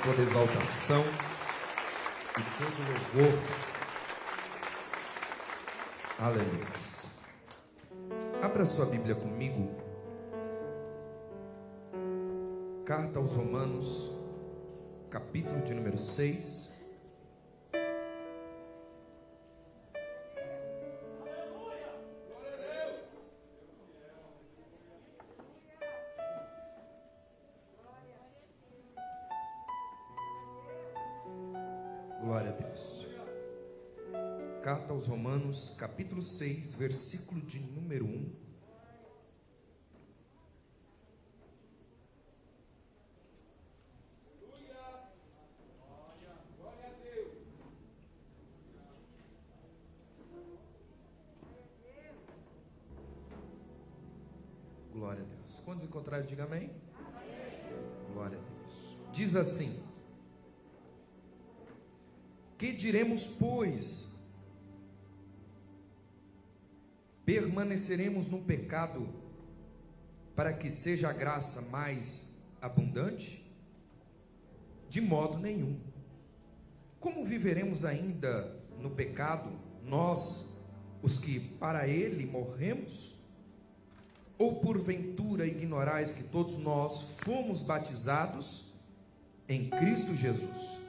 toda exaltação e todo louvor. Aleluia. Abra sua Bíblia comigo. Carta aos Romanos, capítulo de número 6. Glória a Deus. Carta aos Romanos, capítulo 6, versículo de número 1. Glória a Deus. Quantos encontraram, diga amém. Glória a Deus. Diz assim: que diremos, pois? Permaneceremos no pecado para que seja a graça mais abundante? De modo nenhum. Como viveremos ainda no pecado, nós, os que para ele morremos? Ou porventura ignorais que todos nós fomos batizados em Cristo Jesus?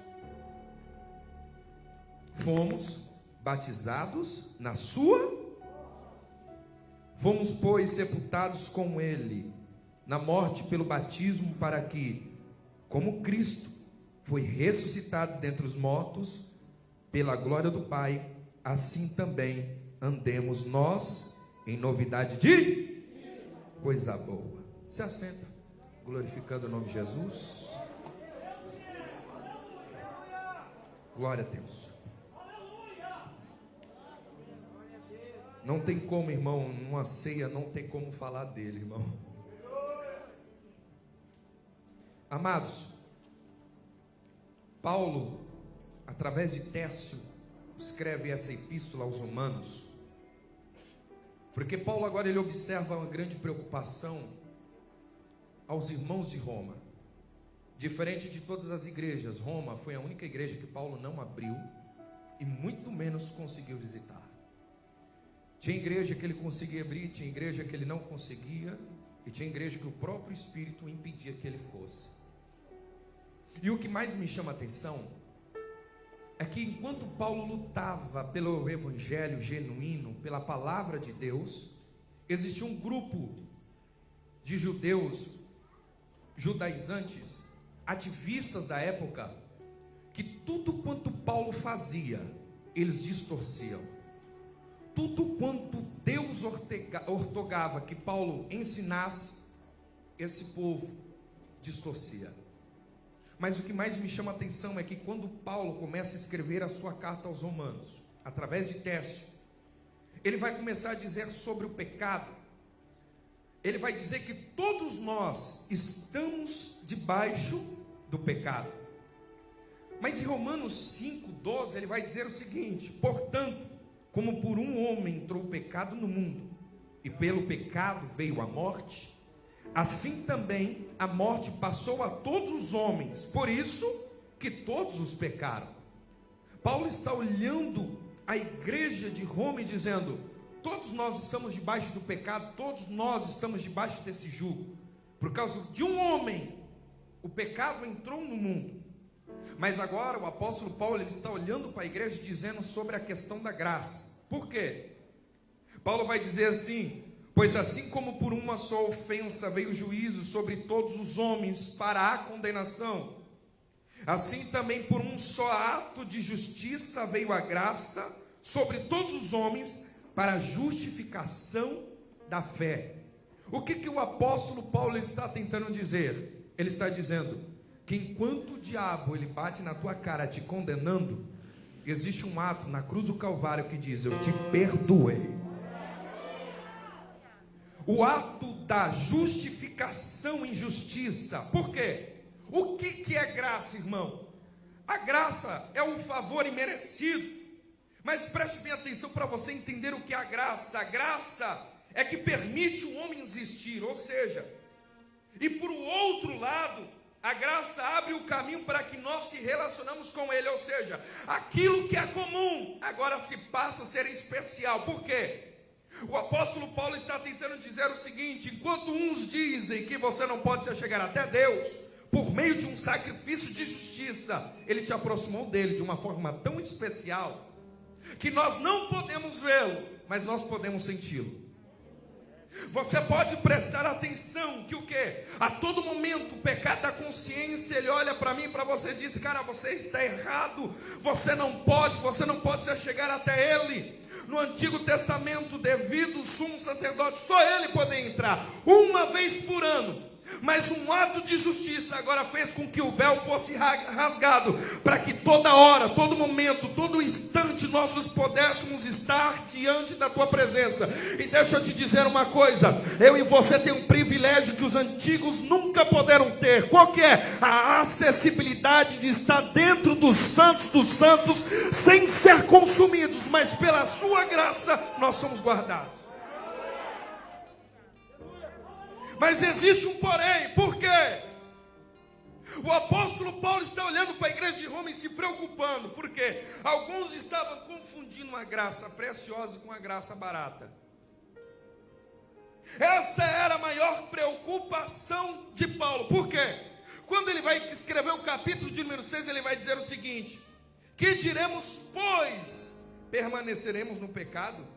Fomos batizados na sua. Fomos, pois, sepultados com ele na morte pelo batismo, para que, como Cristo foi ressuscitado dentre os mortos pela glória do Pai, assim também andemos nós em novidade de coisa boa. Se assenta, glorificando o nome de Jesus. Glória a Deus. Não tem como, irmão, numa ceia não tem como falar dele, irmão. Amados, Paulo, através de Tércio, escreve essa epístola aos Romanos, porque Paulo agora ele observa uma grande preocupação aos irmãos de Roma. Diferente de todas as igrejas, Roma foi a única igreja que Paulo não abriu e muito menos conseguiu visitar. Tinha igreja que ele conseguia abrir, tinha igreja que ele não conseguia, e tinha igreja que o próprio Espírito impedia que ele fosse. E o que mais me chama a atenção é que enquanto Paulo lutava pelo evangelho genuíno, pela palavra de Deus, existia um grupo de judeus, judaizantes, ativistas da época, que tudo quanto Paulo fazia, eles distorciam. Tudo quanto Deus ortogava que Paulo ensinasse, esse povo distorcia. Mas o que mais me chama a atenção é que quando Paulo começa a escrever a sua carta aos Romanos, através de Tércio, ele vai começar a dizer sobre o pecado. Ele vai dizer que todos nós estamos debaixo do pecado. Mas em Romanos 5:12 ele vai dizer o seguinte: portanto, como por um homem entrou o pecado no mundo, e pelo pecado veio a morte, assim também a morte passou a todos os homens, por isso que todos os pecaram. Paulo está olhando a igreja de Roma e dizendo: todos nós estamos debaixo do pecado, todos nós estamos debaixo desse jugo. Por causa de um homem, o pecado entrou no mundo. Mas agora o apóstolo Paulo ele está olhando para a igreja dizendo sobre a questão da graça. Por quê? Paulo vai dizer assim: pois assim como por uma só ofensa veio o juízo sobre todos os homens para a condenação, assim também por um só ato de justiça veio a graça sobre todos os homens para a justificação da fé. O que o apóstolo Paulo está tentando dizer? Ele está dizendo que enquanto o diabo ele bate na tua cara te condenando, existe um ato na cruz do Calvário que diz: eu te perdoei. O ato da justificação em justiça. Por quê? O que é graça, irmão? A graça é um favor imerecido. Mas preste bem atenção para você entender o que é a graça. A graça é que permite o homem existir, ou seja, e por outro lado, A graça abre o caminho para que nós se relacionamos com Ele, ou seja, aquilo que é comum agora se passa a ser especial. Por quê? O apóstolo Paulo está tentando dizer o seguinte: enquanto uns dizem que você não pode se chegar até Deus por meio de um sacrifício de justiça, Ele te aproximou dele de uma forma tão especial que nós não podemos vê-lo, mas nós podemos senti-lo. Você pode prestar atenção que o quê? A todo momento o pecado da consciência, ele olha para mim e para você e diz: cara, você está errado, você não pode se chegar até Ele. No Antigo Testamento, devido ao sumo sacerdote, só ele podia entrar uma vez por ano. Mas um ato de justiça agora fez com que o véu fosse rasgado, para que toda hora, todo momento, todo instante nós pudéssemos estar diante da tua presença. E deixa eu te dizer uma coisa: eu e você tem um privilégio que os antigos nunca puderam ter. Qual que é? A acessibilidade de estar dentro dos santos, sem ser consumidos, mas pela sua graça nós somos guardados. Mas existe um porém. Por quê? O apóstolo Paulo está olhando para a igreja de Roma e se preocupando. Por quê? Alguns estavam confundindo a graça preciosa com a graça barata. Essa era a maior preocupação de Paulo. Por quê? Quando ele vai escrever o capítulo de número 6, ele vai dizer o seguinte: que diremos, pois? Permaneceremos no pecado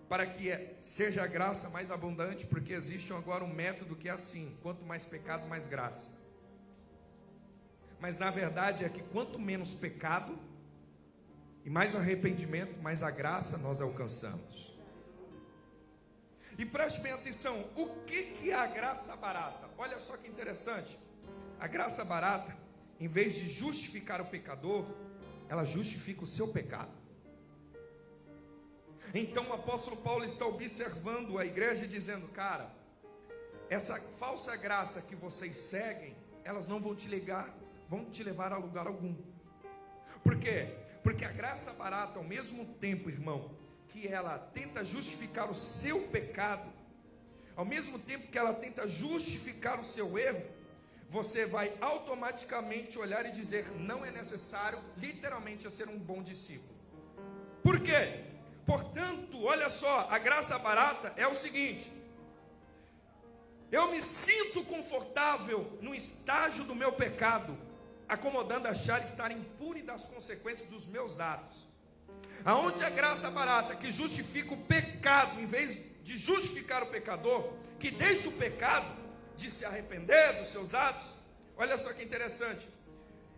para que seja a graça mais abundante? Porque existe agora um método que é assim: quanto mais pecado, mais graça. Mas na verdade é que quanto menos pecado e mais arrependimento, mais a graça nós alcançamos. E preste bem atenção: o que é a graça barata? Olha só que interessante. A graça barata, em vez de justificar o pecador, ela justifica o seu pecado. Então o apóstolo Paulo está observando a igreja e dizendo: cara, essa falsa graça que vocês seguem, elas não vão te levar a lugar algum. Por quê? Porque a graça barata, ao mesmo tempo, irmão, que ela tenta justificar o seu pecado, ao mesmo tempo que ela tenta justificar o seu erro, você vai automaticamente olhar e dizer: não é necessário literalmente ser um bom discípulo. Por quê? Portanto, olha só, a graça barata é o seguinte: eu me sinto confortável no estágio do meu pecado, acomodando achar estar impune das consequências dos meus atos. Aonde a graça barata, que justifica o pecado, em vez de justificar o pecador, que deixa o pecado de se arrepender dos seus atos, olha só que interessante,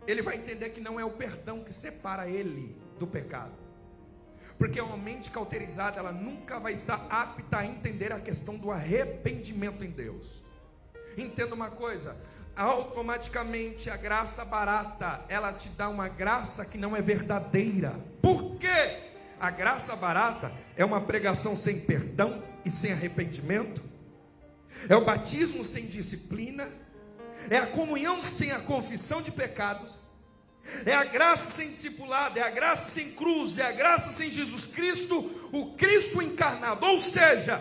ele vai entender que não é o perdão que separa ele do pecado. Porque uma mente cauterizada, ela nunca vai estar apta a entender a questão do arrependimento em Deus. Entenda uma coisa: automaticamente a graça barata, ela te dá uma graça que não é verdadeira. Por quê? A graça barata é uma pregação sem perdão e sem arrependimento, é o batismo sem disciplina, é a comunhão sem a confissão de pecados, é a graça sem discipulado, é a graça sem cruz, é a graça sem Jesus Cristo, o Cristo encarnado. Ou seja,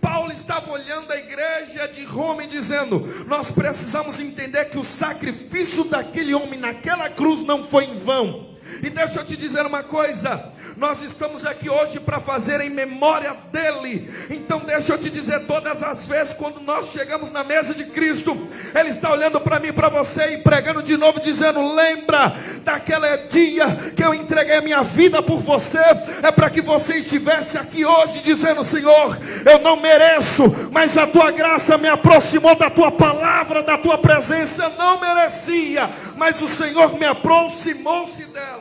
Paulo estava olhando a igreja de Roma e dizendo: nós precisamos entender que o sacrifício daquele homem naquela cruz não foi em vão. E deixa eu te dizer uma coisa: nós estamos aqui hoje para fazer em memória dele. Então deixa eu te dizer, todas as vezes quando nós chegamos na mesa de Cristo, Ele está olhando para mim e para você e pregando de novo, dizendo: lembra daquele dia que eu entreguei a minha vida por você? É para que você estivesse aqui hoje dizendo: Senhor, eu não mereço, mas a tua graça me aproximou da tua palavra, da tua presença. Eu não merecia, mas o Senhor me aproximou-se dela.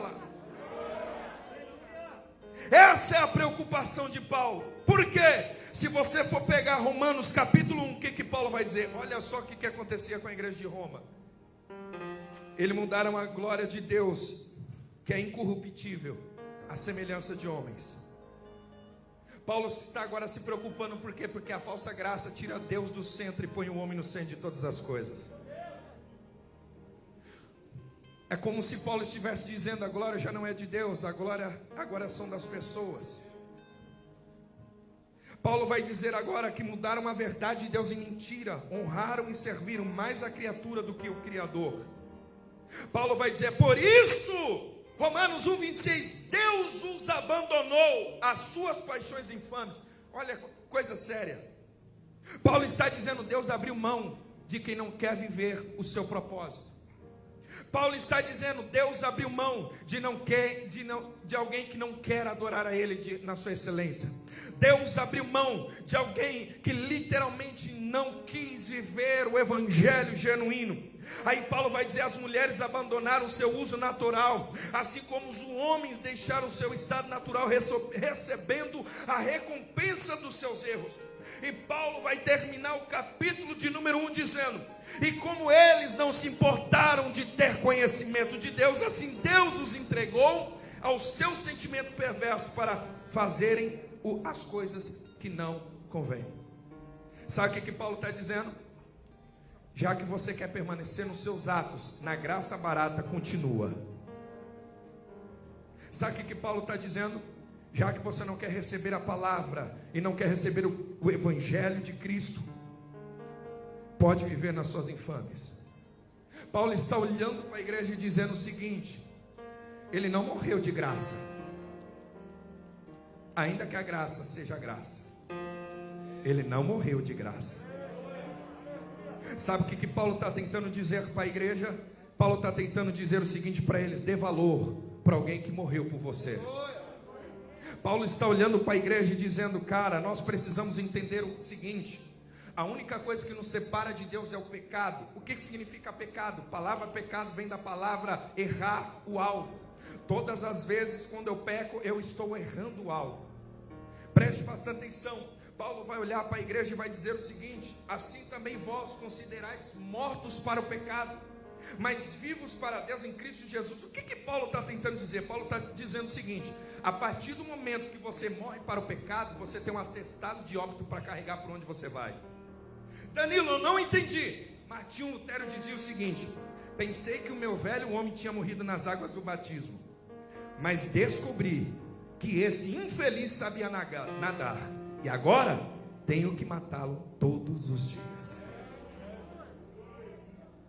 Essa é a preocupação de Paulo. Por quê? Se você for pegar Romanos capítulo 1, o que Paulo vai dizer? Olha só o que acontecia com a igreja de Roma. Eles mudaram a glória de Deus, que é incorruptível, à semelhança de homens. Paulo está agora se preocupando. Por quê? Porque a falsa graça tira Deus do centro e põe o homem no centro de todas as coisas. É como se Paulo estivesse dizendo: a glória já não é de Deus, a glória agora são das pessoas. Paulo vai dizer agora que mudaram a verdade de Deus em mentira, honraram e serviram mais a criatura do que o Criador. Paulo vai dizer, por isso, Romanos 1,26, Deus os abandonou às suas paixões infames. Olha, coisa séria. Paulo está dizendo, Deus abriu mão de quem não quer viver o seu propósito. Paulo está dizendo, Deus abriu mão de alguém que não quer adorar a Ele na sua excelência. Deus abriu mão de alguém que literalmente não quis viver o evangelho genuíno. Aí Paulo vai dizer, as mulheres abandonaram o seu uso natural, assim como os homens deixaram o seu estado natural, recebendo a recompensa dos seus erros. E Paulo vai terminar o capítulo de número 1 dizendo, e como eles não se importaram de ter conhecimento de Deus, assim Deus os entregou ao seu sentimento perverso para fazerem as coisas que não convêm. Sabe o que Paulo está dizendo? Já que você quer permanecer nos seus atos, na graça barata, continua. Sabe o que Paulo está dizendo? Já que você não quer receber a palavra e não quer receber o evangelho de Cristo, pode viver nas suas infames. Paulo está olhando para a igreja e dizendo o seguinte: ele não morreu de graça, ainda que a graça seja graça, ele não morreu de graça. Sabe o que Paulo está tentando dizer para a igreja? Paulo está tentando dizer o seguinte para eles: dê valor para alguém que morreu por você. Paulo está olhando para a igreja e dizendo, cara, nós precisamos entender o seguinte: a única coisa que nos separa de Deus é o pecado. O que significa pecado? A palavra pecado vem da palavra errar o alvo. Todas as vezes quando eu peco, eu estou errando o alvo. Preste bastante atenção. Paulo vai olhar para a igreja e vai dizer o seguinte: assim também vós considerais mortos para o pecado, mas vivos para Deus em Cristo Jesus. O que Paulo está tentando dizer? Paulo está dizendo o seguinte: a partir do momento que você morre para o pecado, você tem um atestado de óbito para carregar por onde você vai. Danilo, eu não entendi. Martinho Lutero dizia o seguinte: pensei que o meu velho homem tinha morrido nas águas do batismo, mas descobri que esse infeliz sabia nadar, e agora tenho que matá-lo todos os dias.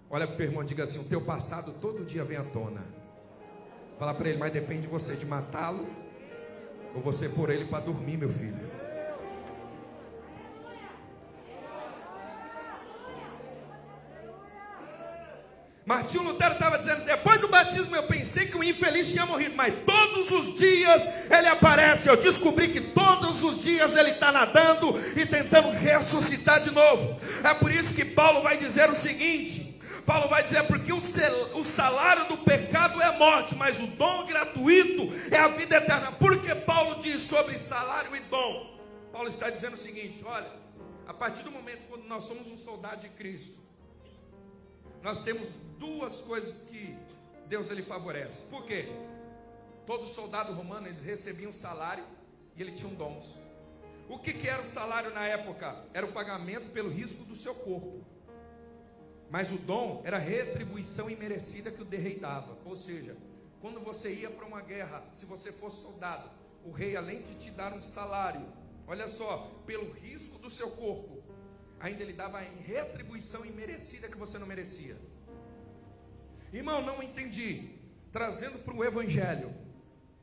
Olha para o teu irmão e diga assim: o teu passado todo dia vem à tona. Fala para ele: mas depende de você de matá-lo ou você pôr ele para dormir, meu filho. Martinho Lutero estava dizendo: depois do batismo eu pensei que o infeliz tinha morrido, mas todos os dias ele aparece. Eu descobri que todos os dias ele está nadando e tentando ressuscitar de novo. É por isso que Paulo vai dizer o seguinte: Paulo vai dizer, porque o salário do pecado é a morte, mas o dom gratuito é a vida eterna. Por que Paulo diz sobre salário e dom? Paulo está dizendo o seguinte: olha, a partir do momento quando nós somos um soldado de Cristo, nós temos duas coisas que Deus ele favorece. Por quê? Todo soldado romano, eles recebiam um salário e ele tinha dons. O que era o salário na época? Era o pagamento pelo risco do seu corpo. Mas o dom era a retribuição imerecida que o rei dava. Ou seja, quando você ia para uma guerra, se você fosse soldado, o rei, além de te dar um salário, olha só, pelo risco do seu corpo, ainda ele dava a retribuição imerecida que você não merecia. Irmão, não entendi. Trazendo para o evangelho,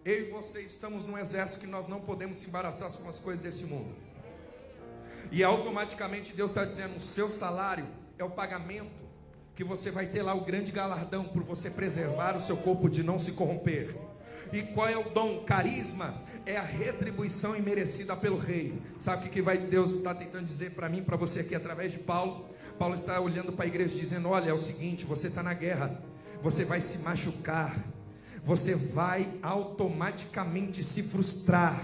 eu e você estamos num exército que nós não podemos se embaraçar com as coisas desse mundo. E automaticamente Deus está dizendo: o seu salário é o pagamento que você vai ter lá, o grande galardão por você preservar o seu corpo de não se corromper. E qual é o dom? Carisma é a retribuição imerecida pelo rei. Sabe o que Deus está tentando dizer para mim, para você aqui através de Paulo? Paulo está olhando para a igreja dizendo: olha, é o seguinte, você está na guerra, você vai se machucar, você vai automaticamente se frustrar,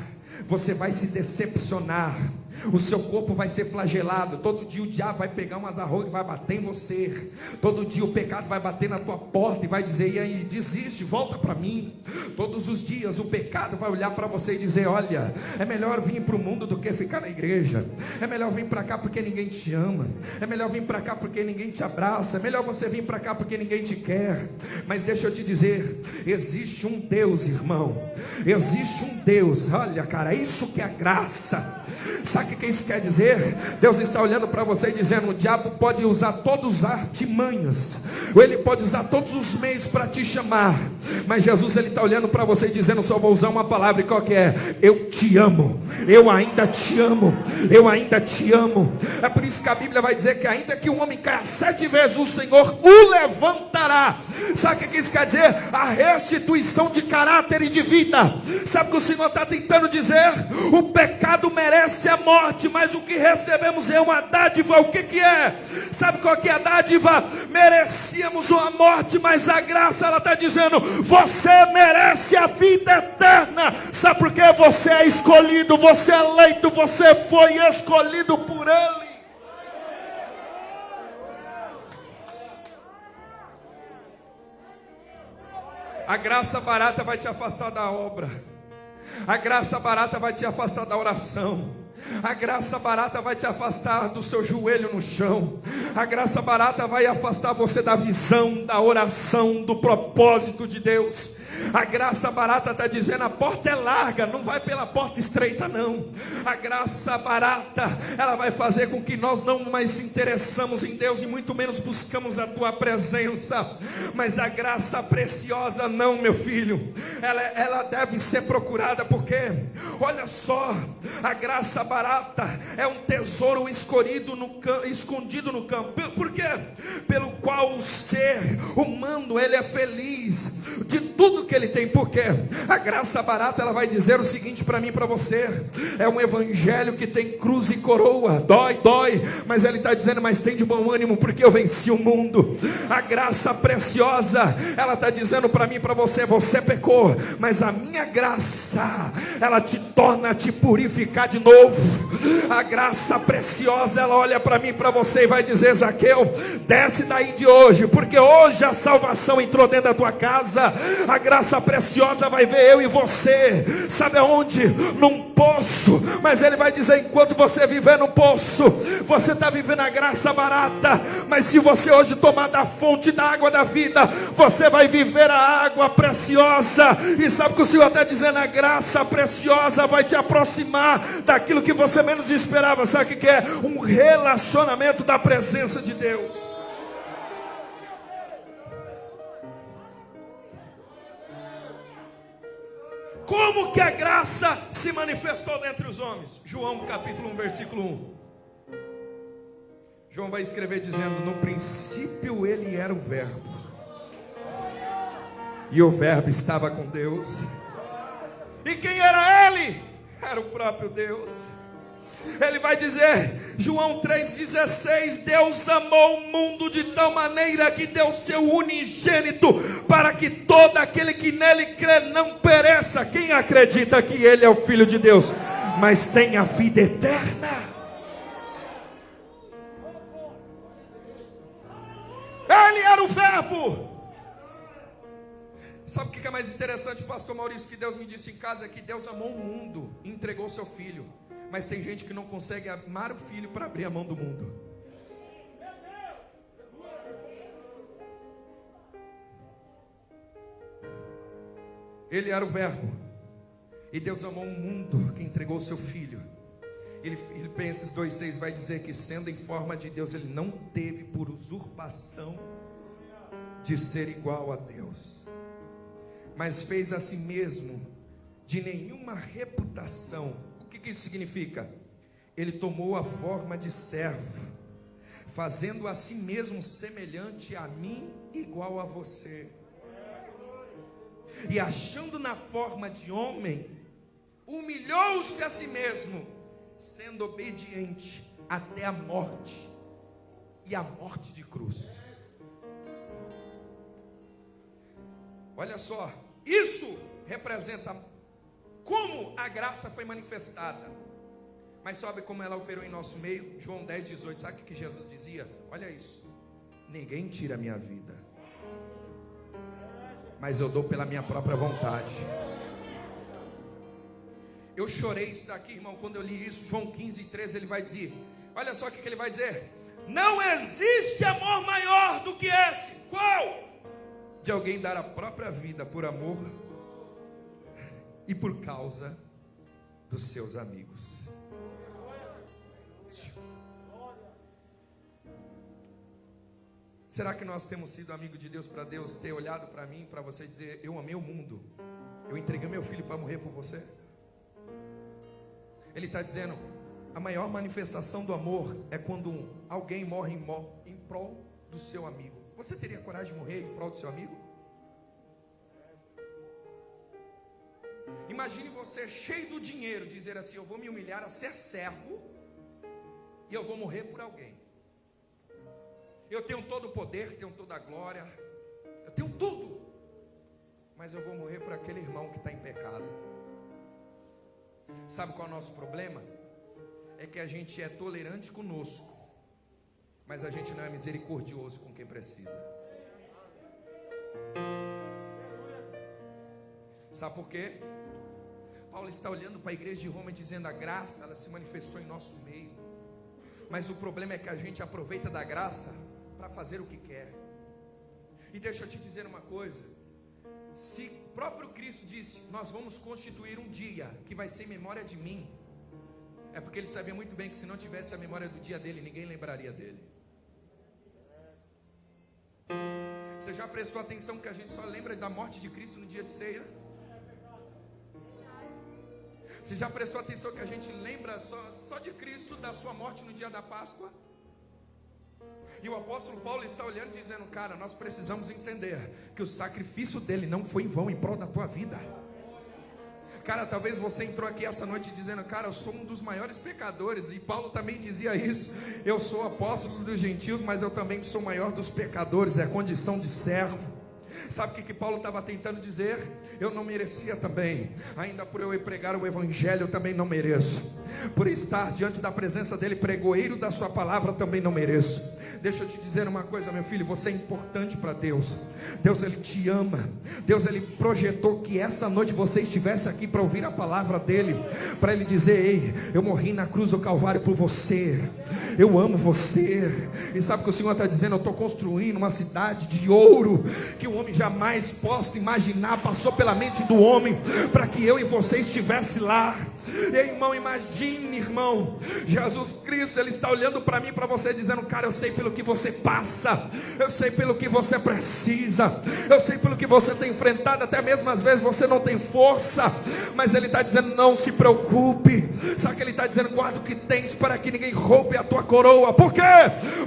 você vai se decepcionar, o seu corpo vai ser flagelado. Todo dia o diabo vai pegar umas arrogas e vai bater em você. Todo dia o pecado vai bater na tua porta e vai dizer: e aí, desiste, volta para mim. Todos os dias o pecado vai olhar para você e dizer: olha, é melhor vir para o mundo do que ficar na igreja. É melhor vir para cá porque ninguém te ama. É melhor vir para cá porque ninguém te abraça. É melhor você vir para cá porque ninguém te quer. Mas deixa eu te dizer, existe um Deus, irmão. Existe um Deus. Olha, cara, isso que é graça. Sabe o que isso quer dizer? Deus está olhando para você e dizendo: o diabo pode usar todas as artimanhas, ou ele pode usar todos os meios para te chamar, mas Jesus, ele está olhando para você e dizendo: só vou usar uma palavra, e qual que é? Eu te amo, eu ainda te amo, eu ainda te amo. É por isso que a Bíblia vai dizer que ainda que um homem caia 7 vezes, o Senhor o levantará. Sabe o que isso quer dizer? A restituição de caráter e de vida. Sabe o que o Senhor está tentando dizer? O pecado merece a morte, mas o que recebemos é uma dádiva. O que é? Sabe qual que é a dádiva? Merecíamos uma morte, mas a graça, ela está dizendo: você merece a vida eterna. Sabe por quê? Você é escolhido, você é eleito, você foi escolhido por Ele. A graça barata vai te afastar da obra. A graça barata vai te afastar da oração. A graça barata vai te afastar do seu joelho no chão. A graça barata vai afastar você da visão, da oração, do propósito de Deus. A graça barata está dizendo: a porta é larga, não vai pela porta estreita não. A graça barata, ela vai fazer com que nós não mais se interessamos em Deus, e muito menos buscamos a tua presença. Mas a graça preciosa não, meu filho, ela deve ser procurada, porque olha só, a graça barata é um tesouro escondido no campo. Por quê? Pelo qual o ser humano, ele é feliz de tudo que ele tem. Porque a graça barata, ela vai dizer o seguinte para mim e para você: é um evangelho que tem cruz e coroa, dói, mas ele está dizendo: mas tem de bom ânimo, porque eu venci o mundo. A graça preciosa, ela está dizendo para mim e para você: você pecou, mas a minha graça, ela te torna a te purificar de novo. A graça preciosa, ela olha para mim e para você e vai dizer: Zaqueu, desce daí de hoje, porque hoje a salvação entrou dentro da tua casa. A graça preciosa vai ver eu e você, sabe aonde? Num poço. Mas ele vai dizer: enquanto você viver no poço, você está vivendo a graça barata. Mas se você hoje tomar da fonte da água da vida, você vai viver a água preciosa. E sabe o que o Senhor está dizendo? A graça preciosa vai te aproximar daquilo que você menos esperava. Sabe o que é? Um relacionamento da presença de Deus. Como que a graça se manifestou dentre os homens? João capítulo 1, versículo 1. João vai escrever dizendo: no princípio ele era o verbo, e o verbo estava com Deus. E quem era ele? Era o próprio Deus. Ele vai dizer, João 3,16: Deus amou o mundo de tal maneira que deu seu unigênito, para que todo aquele que nele crê não pereça. Quem acredita que ele é o Filho de Deus, mas tem a vida eterna? Ele era o verbo. Sabe o que é mais interessante, pastor Maurício, que Deus me disse em casa? É que Deus amou o mundo e entregou seu Filho. Mas tem gente que não consegue amar o Filho para abrir a mão do mundo. Ele era o verbo, e Deus amou o mundo que entregou o seu Filho. Filipenses 2,6 vai dizer que, sendo em forma de Deus, ele não teve por usurpação de ser igual a Deus, mas fez a si mesmo de nenhuma reputação. O que isso significa? Ele tomou a forma de servo, fazendo a si mesmo semelhante a mim, igual a você. E achando na forma de homem, humilhou-se a si mesmo, sendo obediente até a morte, e a morte de cruz. Olha só, isso representa como a graça foi manifestada. Mas sabe como ela operou em nosso meio? João 10,18, sabe o que Jesus dizia? Olha isso: ninguém tira a minha vida, mas eu dou pela minha própria vontade. Eu chorei isso daqui, irmão, quando eu li isso. João 15,13, ele vai dizer, olha só o que ele vai dizer: não existe amor maior do que esse. Qual? De alguém dar a própria vida por amor e por causa dos seus amigos. Será que nós temos sido amigo de Deus para Deus ter olhado para mim, para você dizer: eu amei o mundo, eu entreguei meu filho para morrer por você? Ele está dizendo: a maior manifestação do amor é quando alguém morre em prol do seu amigo. Você teria coragem de morrer em prol do seu amigo? Imagine você cheio do dinheiro, dizer assim: eu vou me humilhar a ser servo e eu vou morrer por alguém. Eu tenho todo o poder, tenho toda a glória, eu tenho tudo, mas eu vou morrer por aquele irmão que está em pecado. Sabe qual é o nosso problema? É que a gente é tolerante conosco, mas a gente não é misericordioso com quem precisa. Sabe por quê? Paulo está olhando para a igreja de Roma e dizendo: a graça, ela se manifestou em nosso meio, mas o problema é que a gente aproveita da graça para fazer o que quer. E deixa eu te dizer uma coisa: se o próprio Cristo disse: nós vamos constituir um dia que vai ser em memória de mim, é porque ele sabia muito bem que se não tivesse a memória do dia dele, ninguém lembraria dele. Você já prestou atenção que a gente só lembra da morte de Cristo no dia de ceia? Você já prestou atenção que a gente lembra só de Cristo, da sua morte no dia da Páscoa? E o apóstolo Paulo está olhando e dizendo: cara, nós precisamos entender que o sacrifício dele não foi em vão em prol da tua vida. Cara, talvez você entrou aqui essa noite dizendo: cara, eu sou um dos maiores pecadores. E Paulo também dizia isso: eu sou apóstolo dos gentios, mas eu também sou o maior dos pecadores. É condição de servo. Sabe o que Paulo estava tentando dizer? Eu não merecia também, ainda por eu pregar o evangelho, eu também não mereço. Por estar diante da presença dele, pregoeiro da sua palavra, também não mereço. Deixa eu te dizer uma coisa, meu filho: você é importante para Deus. Deus, ele te ama. Deus, ele projetou que essa noite você estivesse aqui para ouvir a palavra dele, para ele dizer: ei, eu morri na cruz do Calvário por você, eu amo você. E sabe o que o Senhor está dizendo? Eu estou construindo uma cidade de ouro, que o homem jamais possa imaginar, passou pela mente do homem, para que eu e você estivesse lá. E irmão, imagine, irmão, Jesus Cristo, ele está olhando para mim, para você, dizendo: cara, eu sei pelo que você passa, eu sei pelo que você precisa, eu sei pelo que você tem enfrentado, até mesmo às vezes você não tem força, mas ele está dizendo: não se preocupe. Sabe o que ele está dizendo? Guarda o que tens, para que ninguém roube a tua coroa. Por quê?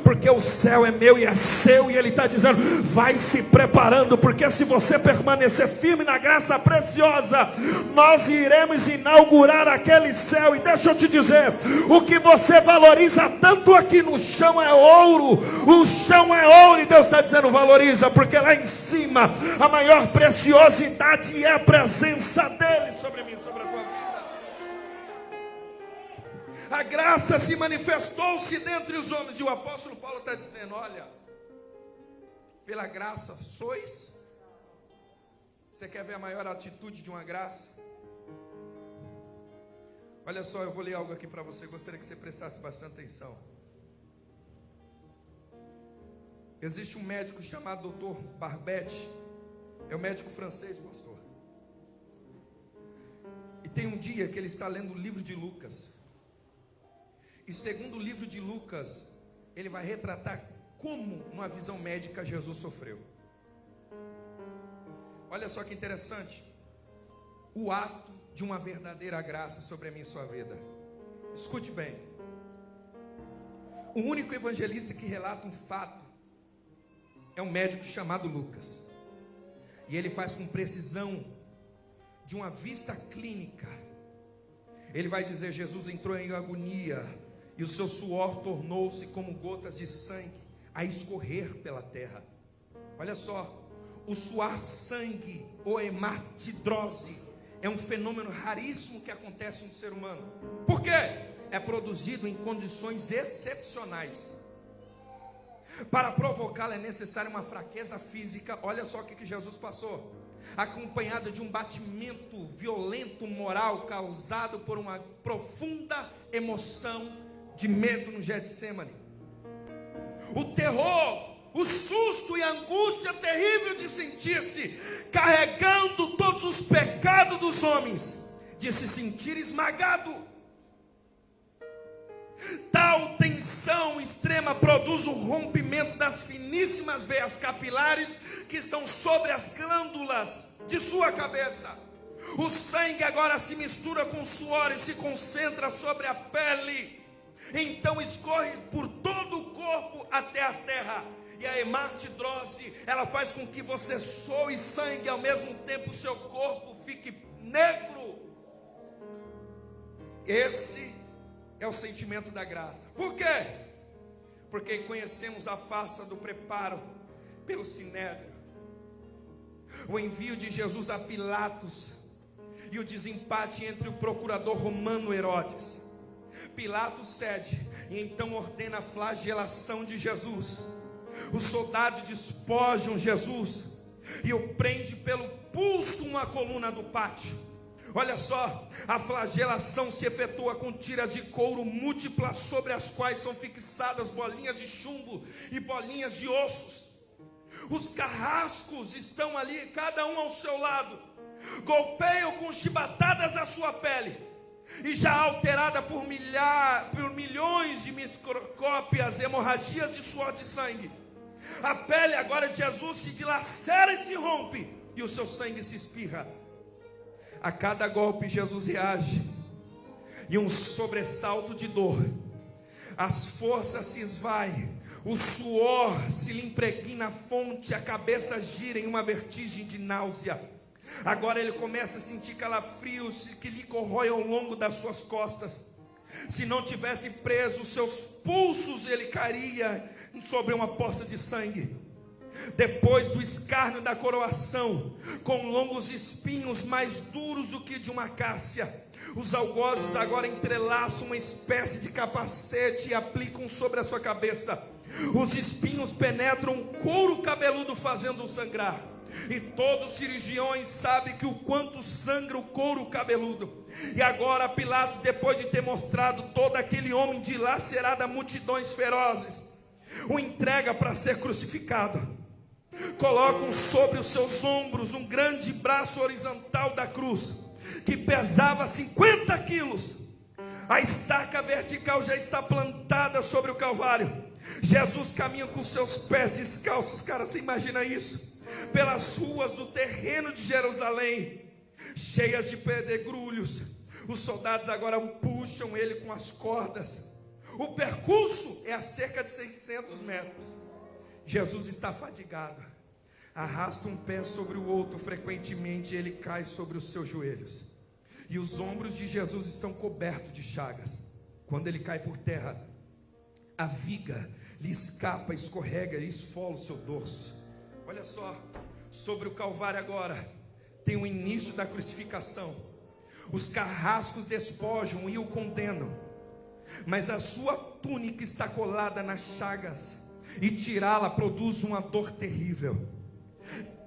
Porque o céu é meu e é seu. E ele está dizendo: vai se preparando, porque se você permanecer firme na graça preciosa, nós iremos inaugurar aquele céu. E deixa eu te dizer, o que você valoriza tanto aqui no chão é ouro. O chão é ouro, e Deus está dizendo: valoriza, porque lá em cima a maior preciosidade é a presença dele sobre mim, sobre a tua vida. A graça se manifestou-se dentre os homens. E o apóstolo Paulo está dizendo: olha, pela graça sois. Você quer ver a maior atitude de uma graça? Olha só, eu vou ler algo aqui para você. Gostaria que você prestasse bastante atenção. Existe um médico chamado Dr. Barbet. É um médico francês, pastor. E tem um dia que ele está lendo o livro de Lucas. E segundo o livro de Lucas, ele vai retratar como, numa visão médica, Jesus sofreu. Olha só que interessante. O ato de uma verdadeira graça sobre a minha e sua vida. Escute bem. O único evangelista que relata um fato é um médico chamado Lucas. E ele faz com precisão de uma vista clínica. Ele vai dizer: Jesus entrou em agonia, e o seu suor tornou-se como gotas de sangue a escorrer pela terra. Olha só, o suar sangue, ou hematidrose, é um fenômeno raríssimo que acontece no ser humano. Por quê? É produzido em condições excepcionais. Para provocá-lo é necessária uma fraqueza física. Olha só o que Jesus passou, acompanhada de um batimento violento moral, causado por uma profunda emoção de medo no Getsêmani. O terror, o susto e a angústia terrível de sentir-se carregando todos os pecados dos homens, de se sentir esmagado. Tal tensão extrema produz o rompimento das finíssimas veias capilares que estão sobre as glândulas de sua cabeça. O sangue agora se mistura com o suor e se concentra sobre a pele. Então escorre por todo o corpo até a terra. E a hematidrose, ela faz com que você soe sangue, ao mesmo tempo o seu corpo fique negro. Esse é o sentimento da graça. Por quê? Porque conhecemos a farsa do preparo pelo sinédrio, o envio de Jesus a Pilatos e o desempate entre o procurador romano Herodes. Pilatos cede e então ordena a flagelação de Jesus. Os soldados despojam Jesus e o prende pelo pulso uma coluna do pátio. Olha só, a flagelação se efetua com tiras de couro múltiplas, sobre as quais são fixadas bolinhas de chumbo e bolinhas de ossos. Os carrascos estão ali, cada um ao seu lado, golpeiam com chibatadas a sua pele, e já alterada por milhões de microscópias, hemorragias de suor de sangue, a pele agora de Jesus se dilacera e se rompe, e o seu sangue se espirra. A cada golpe Jesus reage, e um sobressalto de dor, as forças se esvaem, o suor se lhe impregna a fonte, a cabeça gira em uma vertigem de náusea. Agora ele começa a sentir calafrios que lhe corroem ao longo das suas costas. Se não tivesse preso os seus pulsos, ele cairia sobre uma poça de sangue. Depois do escárnio da coroação, com longos espinhos mais duros do que de uma acácia, os algozes agora entrelaçam uma espécie de capacete e aplicam sobre a sua cabeça. Os espinhos penetram o couro cabeludo, fazendo-o sangrar. E todos os cirurgiões sabem que o quanto sangra o couro cabeludo. E agora Pilatos, depois de ter mostrado todo aquele homem dilacerado a multidões ferozes, o entrega para ser crucificado. Colocam sobre os seus ombros um grande braço horizontal da cruz, que pesava 50 quilos. A estaca vertical já está plantada sobre o Calvário. Jesus caminha com seus pés descalços, cara, você imagina isso? Pelas ruas do terreno de Jerusalém, cheias de pedregulhos. Os soldados agora puxam ele com as cordas. O percurso é a cerca de 600 metros. Jesus está fadigado, arrasta um pé sobre o outro, frequentemente ele cai sobre os seus joelhos, e os ombros de Jesus estão cobertos de chagas. Quando ele cai por terra, a viga lhe escapa, escorrega, lhe esfola o seu dorso. Olha só, sobre o Calvário agora tem o início da crucificação. Os carrascos despojam e o condenam, mas a sua túnica está colada nas chagas, e tirá-la produz uma dor terrível.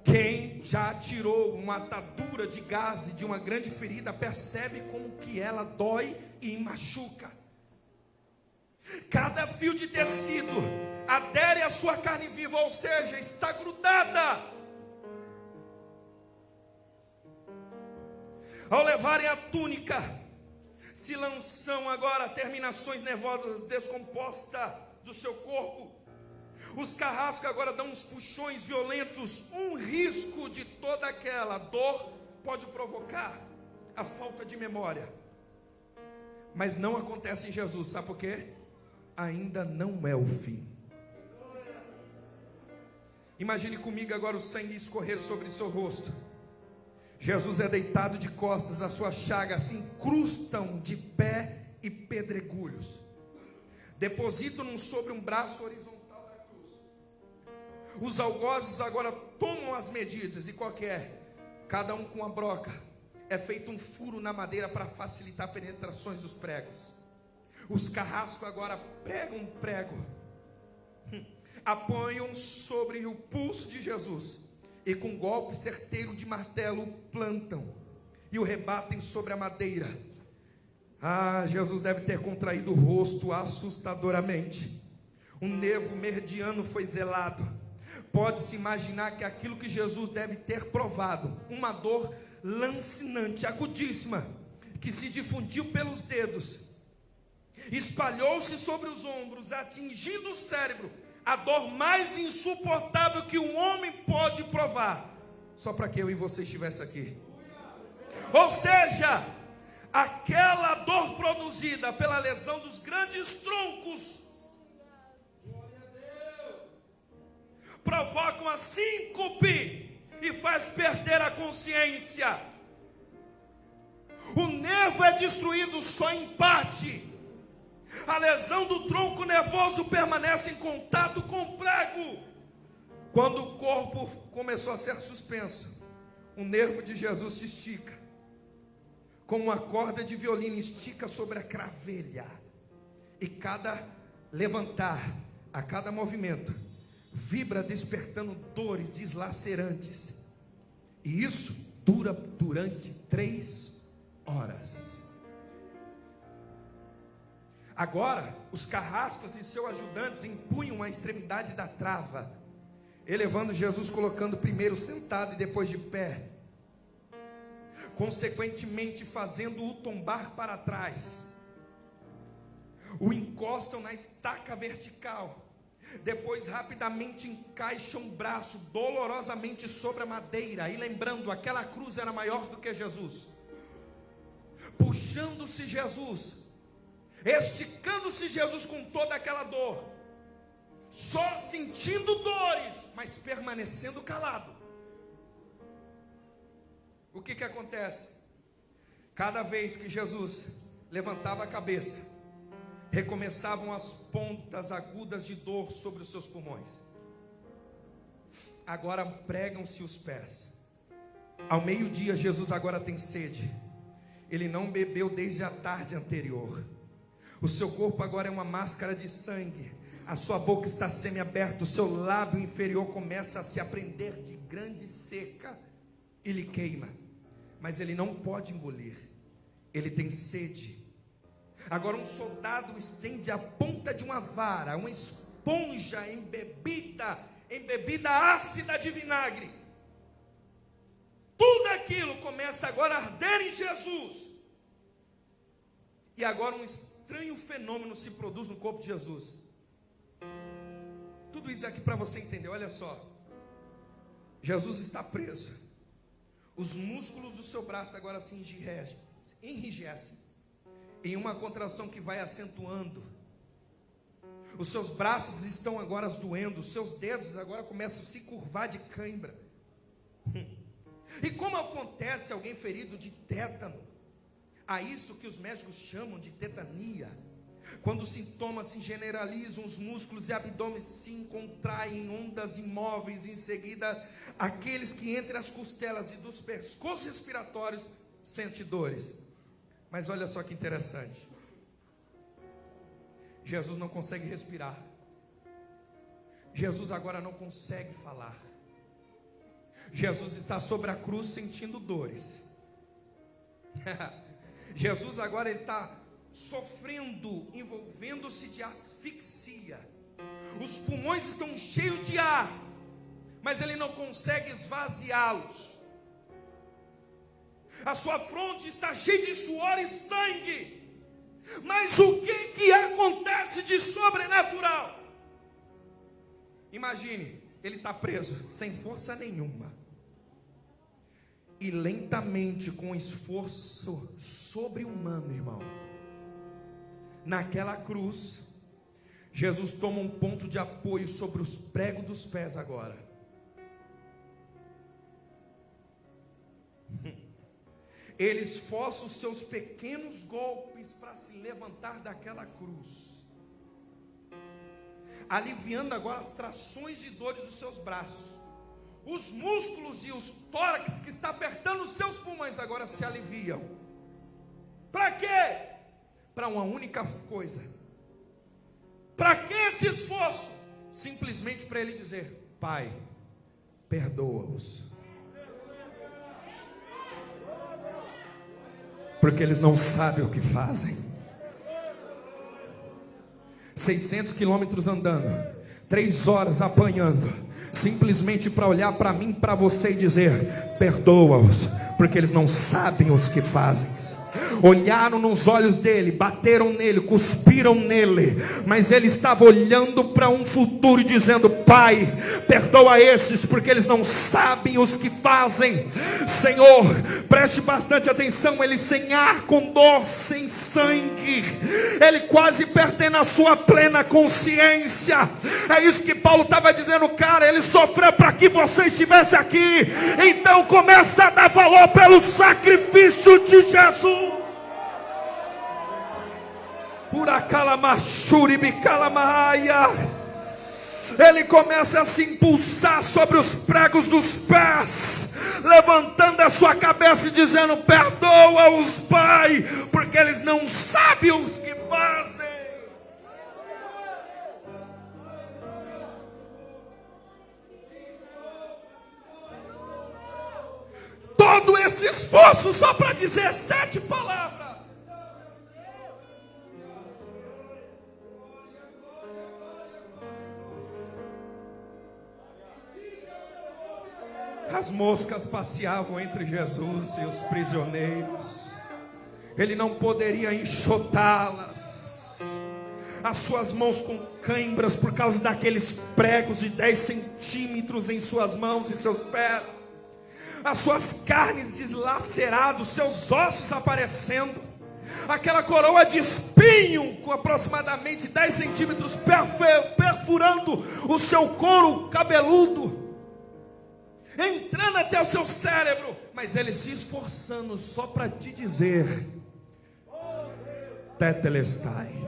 Quem já tirou uma atadura de gaze de uma grande ferida percebe como que ela dói e machuca. Cada fio de tecido adere à sua carne viva, ou seja, está grudada. Ao levarem a túnica, se lançam agora terminações nervosas descompostas do seu corpo. Os carrascos agora dão uns puxões violentos. Um risco de toda aquela dor pode provocar a falta de memória, mas não acontece em Jesus. Sabe por quê? Ainda não é o fim. Imagine comigo agora o sangue escorrer sobre seu rosto. Jesus é deitado de costas, as suas chagas se incrustam de pé e pedregulhos. Depositam-no sobre um braço horizontal. Os algozes agora tomam as medidas, e cada um com uma broca, é feito um furo na madeira para facilitar penetrações dos pregos. Os carrascos agora pregam um prego, apoiam sobre o pulso de Jesus, e com golpe certeiro de martelo plantam e o rebatem sobre a madeira. Jesus deve ter contraído o rosto assustadoramente. Um nervo meridiano foi zelado. Pode-se imaginar que aquilo que Jesus deve ter provado, uma dor lancinante, agudíssima, que se difundiu pelos dedos, espalhou-se sobre os ombros, atingindo o cérebro, a dor mais insuportável que um homem pode provar, só para que eu e você estivesse aqui. Ou seja, aquela dor produzida pela lesão dos grandes troncos provoca uma síncope e faz perder a consciência. O nervo é destruído só em parte. A lesão do tronco nervoso permanece em contato com o prego. Quando o corpo começou a ser suspenso, o nervo de Jesus se estica, como uma corda de violino estica sobre a cravelha. E cada levantar, a cada movimento, vibra despertando dores deslacerantes. E isso dura durante 3 horas. Agora, os carrascos e seus ajudantes empunham a extremidade da trava, elevando Jesus, colocando primeiro sentado e depois de pé, consequentemente fazendo-o tombar para trás. O encostam na estaca vertical, depois rapidamente encaixam o braço dolorosamente sobre a madeira, e lembrando, aquela cruz era maior do que Jesus, puxando-se Jesus, esticando-se Jesus com toda aquela dor, só sentindo dores, mas permanecendo calado. O que acontece? Cada vez que Jesus levantava a cabeça, recomeçavam as pontas agudas de dor sobre os seus pulmões. Agora pregam-se os pés. Ao meio-dia, Jesus agora tem sede. Ele não bebeu desde a tarde anterior. O seu corpo agora é uma máscara de sangue. A sua boca está semi-aberta. O seu lábio inferior começa a se prender de grande seca. E lhe queima. Mas ele não pode engolir. Ele tem sede. Agora um soldado estende a ponta de uma vara, uma esponja em bebida ácida de vinagre. Tudo aquilo começa agora a arder em Jesus. E agora um estranho fenômeno se produz no corpo de Jesus. Tudo isso aqui para você entender, olha só. Jesus está preso. Os músculos do seu braço agora se enrijecem em uma contração que vai acentuando. Os seus braços estão agora doendo, os seus dedos agora começam a se curvar de cãibra. E como acontece alguém ferido de tétano, a isso que os médicos chamam de tetania, quando os sintomas se generalizam, os músculos e abdômen se contraem em ondas imóveis, e em seguida, aqueles que entre as costelas e dos pescoços respiratórios sentem dores. Mas olha só que interessante, Jesus não consegue respirar, Jesus agora não consegue falar, Jesus está sobre a cruz sentindo dores. Jesus agora ele está sofrendo, envolvendo-se de asfixia. Os pulmões estão cheios de ar, mas ele não consegue esvaziá-los. A sua fronte está cheia de suor e sangue. Mas o que acontece de sobrenatural? Imagine, ele está preso, sem força nenhuma. E lentamente, com esforço sobre-humano, irmão, naquela cruz, Jesus toma um ponto de apoio sobre os pregos dos pés agora. Ele esforça os seus pequenos golpes para se levantar daquela cruz, aliviando agora as trações de dores dos seus braços. Os músculos e os tórax que está apertando os seus pulmões agora se aliviam. Para quê? Para uma única coisa. Para que esse esforço? Simplesmente para ele dizer: Pai, perdoa-os, porque eles não sabem o que fazem. 600 quilômetros andando, 3 horas apanhando, simplesmente para olhar para mim, para você e dizer: perdoa-os, porque eles não sabem os que fazem. olharam nos olhos dele, bateram nele, cuspiram nele, mas ele estava olhando para um futuro e dizendo: Pai, perdoa esses, porque eles não sabem os que fazem. Senhor, preste bastante atenção, ele sem ar, com dor, sem sangue, ele quase perdendo a sua plena consciência. É isso que Paulo estava dizendo: cara, ele sofreu para que você estivesse aqui, então começa a dar valor pelo sacrifício de Jesus. Ele começa a se impulsar sobre os pregos dos pés, levantando a sua cabeça e dizendo: perdoa-os, Pai, porque eles não sabem os que fazem. Todo esse esforço só para dizer 7 palavras. As moscas passeavam entre Jesus e os prisioneiros. Ele não poderia enxotá-las. As suas mãos com cãibras por causa daqueles pregos de 10 centímetros em suas mãos e seus pés. As suas carnes deslaceradas, seus ossos aparecendo. Aquela coroa de espinho com aproximadamente 10 centímetros perfurando o seu couro cabeludo, entrando até o seu cérebro, mas ele se esforçando só para te dizer: Tetelestai.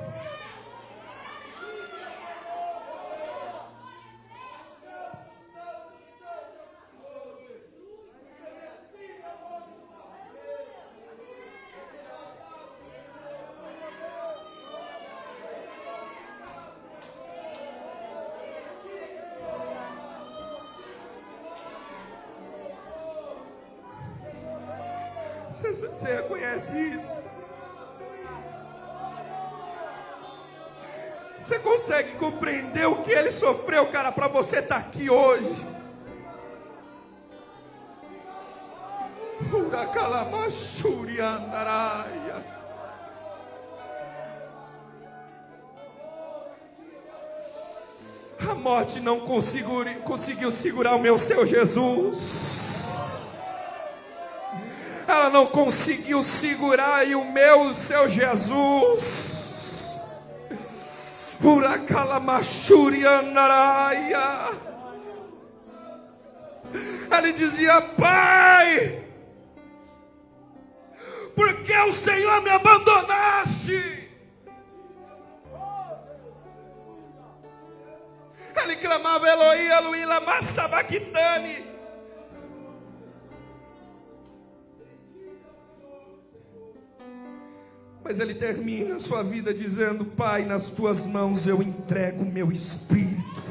Você reconhece isso? Você consegue compreender o que ele sofreu, cara, para você estar aqui hoje? A morte não conseguiu segurar o meu Senhor Jesus. Ela não conseguiu segurar aí o meu Seu Jesus. Ele dizia: Pai, por que o Senhor me abandonaste? Ele clamava: Eloi, Eloi, lama sabachthani. Mas ele termina a sua vida dizendo: Pai, nas tuas mãos eu entrego o meu espírito.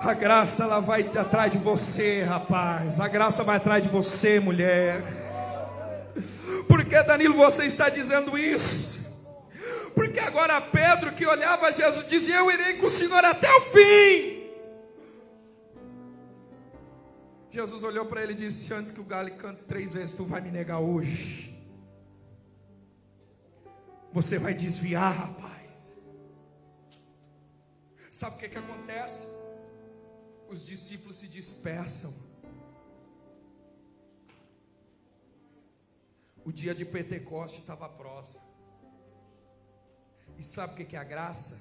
A graça, ela vai atrás de você, rapaz. A graça vai atrás de você, mulher. Por que, Danilo, você está dizendo isso? Porque agora Pedro, que olhava Jesus, dizia: eu irei com o Senhor até o fim. Jesus olhou para ele e disse: antes que o galo cante 3 vezes, tu vai me negar hoje. Você vai desviar, rapaz. Sabe o que acontece? Os discípulos se dispersam. O dia de Pentecoste estava próximo. E sabe o que é a graça?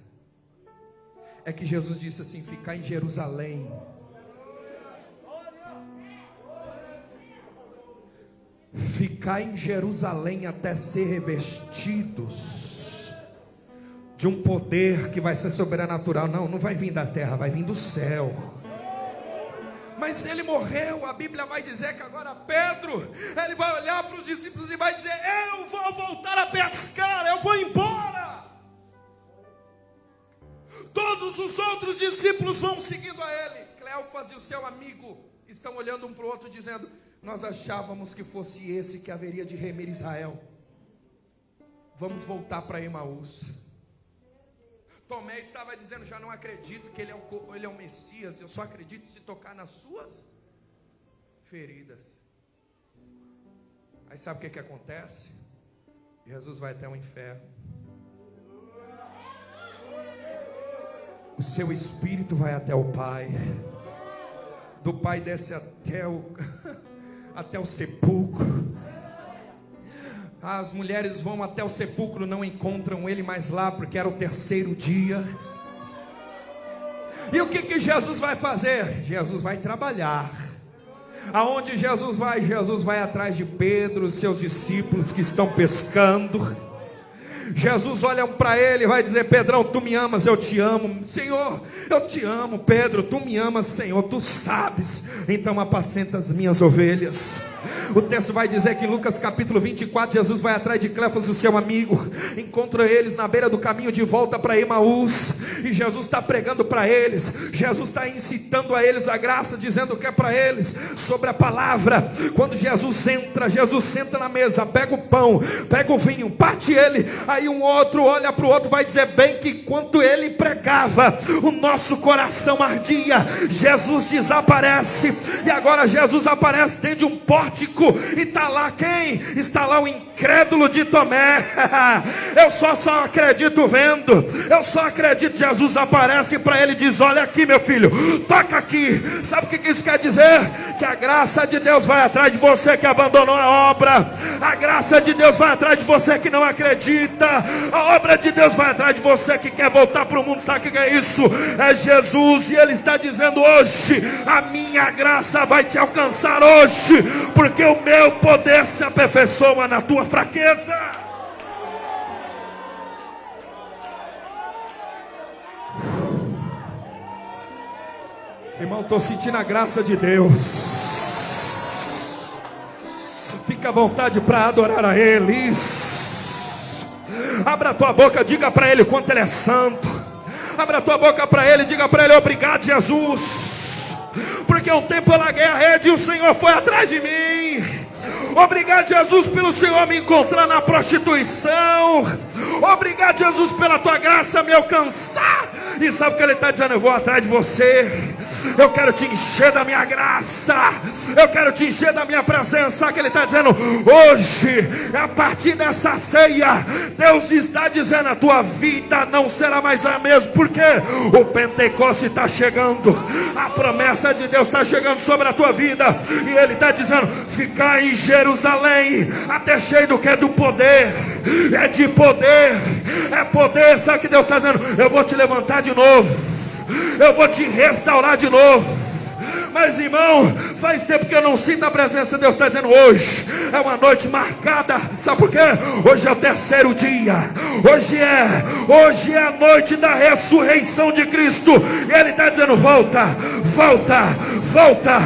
É que Jesus disse assim: ficar em Jerusalém. Ficar em Jerusalém até ser revestidos de um poder que vai ser sobrenatural. Não vai vir da terra, vai vir do céu. Mas ele morreu. A Bíblia vai dizer que agora Pedro, ele vai olhar para os discípulos e vai dizer: eu vou voltar a pescar, eu vou embora. Todos os outros discípulos vão seguindo a ele. Cleófas e o seu amigo estão olhando um para o outro dizendo: nós achávamos que fosse esse que haveria de remir Israel. Vamos voltar para Emaús. Tomé estava dizendo: já não acredito que ele é o Messias. Eu só acredito se tocar nas suas feridas. Aí sabe o que acontece? Jesus vai até o inferno. O seu espírito vai até o Pai. Do Pai desce até o sepulcro. As mulheres vão até o sepulcro, não encontram ele mais lá, porque era o terceiro dia. E o que Jesus vai fazer? Jesus vai trabalhar. Aonde Jesus vai? Jesus vai atrás de Pedro, os seus discípulos que estão pescando. Jesus olha para ele e vai dizer: Pedrão, tu me amas, eu te amo. Senhor, eu te amo. Pedro, tu me amas, Senhor, tu sabes. Então apacenta as minhas ovelhas. O texto vai dizer que em Lucas capítulo 24, Jesus vai atrás de Cleofas, o seu amigo, encontra eles na beira do caminho de volta para Emaús, e Jesus está pregando para eles, Jesus está incitando a eles a graça, dizendo o que é para eles, sobre a palavra. Quando Jesus senta na mesa, pega o pão, pega o vinho, parte ele, aí um outro olha para o outro, vai dizer bem que enquanto ele pregava, o nosso coração ardia. Jesus desaparece, e agora Jesus aparece dentro de um pórtico, e está lá quem? Está lá o incrédulo de Tomé. Eu só acredito vendo, eu só acredito. Jesus aparece para ele e diz: olha aqui, meu filho, toca aqui. Sabe o que isso quer dizer? Que a graça de Deus vai atrás de você que abandonou a obra, a graça de Deus vai atrás de você que não acredita, a obra de Deus vai atrás de você que quer voltar para o mundo. Sabe o que é isso? É Jesus, e Ele está dizendo hoje: a minha graça vai te alcançar hoje, porque o meu poder se aperfeiçoa na tua fraqueza. Irmão, estou sentindo a graça de Deus. Fica à vontade para adorar a Ele. Abra a tua boca, diga para Ele quanto Ele é santo. Abra a tua boca para Ele, diga para Ele: obrigado, Jesus, porque um tempo eu larguei a rede e o Senhor foi atrás de mim. Obrigado, Jesus, pelo Senhor me encontrar na prostituição. Obrigado, Jesus, pela tua graça me alcançar. E sabe o que Ele está dizendo? Eu vou atrás de você. Eu quero te encher da minha graça. Eu quero te encher da minha presença. Sabe o que Ele está dizendo? Hoje, a partir dessa ceia, Deus está dizendo: a tua vida não será mais a mesma, porque o Pentecoste está chegando. A promessa de Deus está chegando sobre a tua vida. E Ele está dizendo: ficar em Jerusalém até cheio do que? Do poder. É de poder. É poder. Sabe o que Deus está dizendo? Eu vou te levantar de novo. Eu vou te restaurar de novo. Mas, irmão, faz tempo que eu não sinto a presença de Deus. Está dizendo: hoje é uma noite marcada. Sabe por quê? Hoje é o terceiro dia. Hoje é a noite da ressurreição de Cristo. E Ele está dizendo: volta, volta, volta,